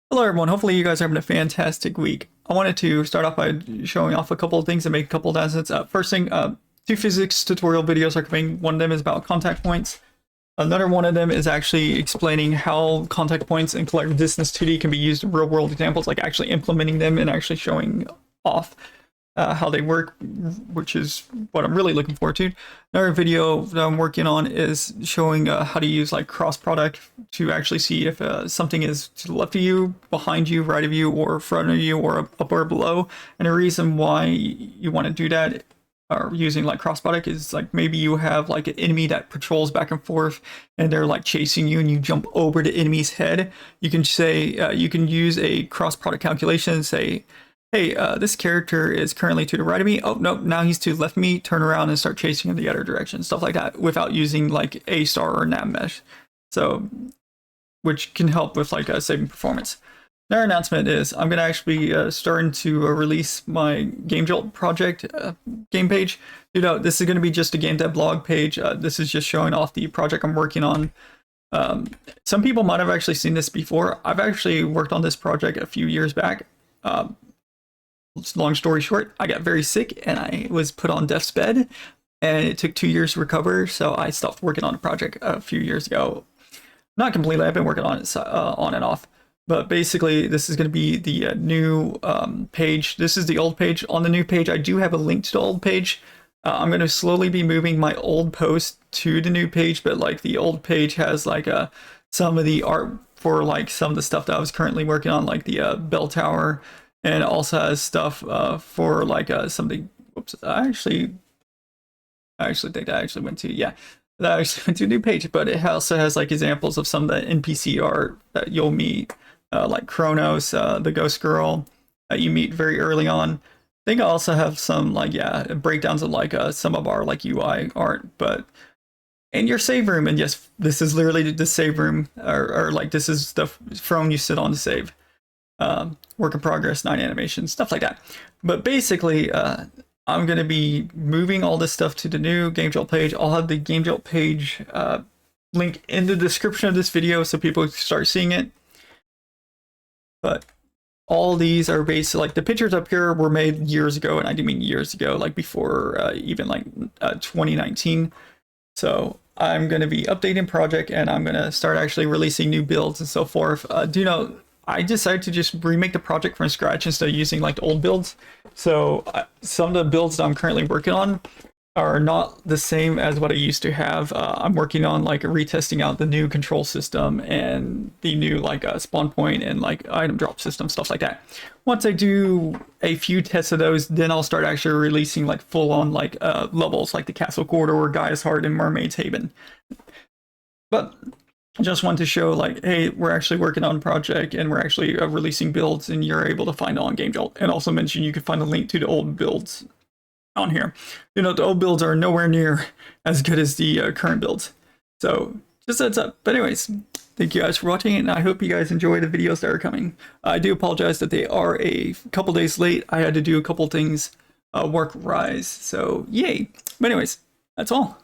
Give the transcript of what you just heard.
Hello everyone, hopefully you guys are having a fantastic week. I wanted to start off by showing off a couple of things and make a couple of announcements. First thing, two physics tutorial videos are coming. One of them is about contact points. Another one of them is actually explaining how contact points in collider distance 2D can be used in real world examples, like actually implementing them and actually showing off how they work, which is what I'm really looking forward to. Another video that I'm working on is showing how to use like cross product to actually see if something is to the left of you, behind you, right of you, or front of you, or up or below. And the reason why you want to do that or using like cross product is like maybe you have like an enemy that patrols back and forth and they're like chasing you and you jump over the enemy's head. You can say you can use a cross product calculation and say, hey, this character is currently to the right of me. Oh, no, now he's to the left of me. Turn around and start chasing in the other direction. Stuff like that without using like A star or nav mesh. So, which can help with like saving performance. Another announcement is I'm going to actually starting to release my Game Jolt project game page. This is going to be just a game dev blog page. This is just showing off the project I'm working on. Some people might have actually seen this before. I've actually worked on this project a few years back. Long story short, I got very sick and I was put on death's bed, and it took 2 years to recover. So I stopped working on the project a few years ago. Not completely. I've been working on it on and off. But basically, this is going to be the new page. This is the old page. On the new page, I do have a link to the old page. I'm going to slowly be moving my old post to the new page, but like the old page has like some of the art for like some of the stuff that I was currently working on, like the bell tower, and also has stuff for like some of the. Whoops! I actually think that actually went to that actually went to a new page, but it also has like examples of some of the NPC art that you'll meet. Like Kronos, the Ghost Girl that you meet very early on. I think I also have some like breakdowns of like some of our like UI art, but in your save room. And yes, this is literally the save room, or like this is the throne you sit on to save. Work in progress, 9 animations, stuff like that. But basically, I'm gonna be moving all this stuff to the new Game Jolt page. I'll have the Game Jolt page link in the description of this video so people can start seeing it. But all these are based, like the pictures up here were made years ago, and I do mean years ago, like before even like 2019. So I'm going to be updating project, and I'm going to start actually releasing new builds and so forth. I decided to just remake the project from scratch instead of using like the old builds. So some of the builds that I'm currently working on are not the same as what I used to have. I'm working on like retesting out the new control system and the new like spawn point and like item drop system, stuff like that. Once I do a few tests of those, then I'll start actually releasing like full on like levels like the Castle Corridor, Gaia's Heart, and Mermaid's Haven. But I just want to show like, hey, we're actually working on a project and we're actually releasing builds, and you're able to find it on Game Jolt. And also mention you can find a link to the old builds on here. The old builds are nowhere near as good as the current builds. So just heads up. But anyways, thank you guys for watching, and I hope you guys enjoy the videos that are coming. I do apologize that they are a couple days late. I had to do a couple things work-wise. So yay. But anyways, that's all.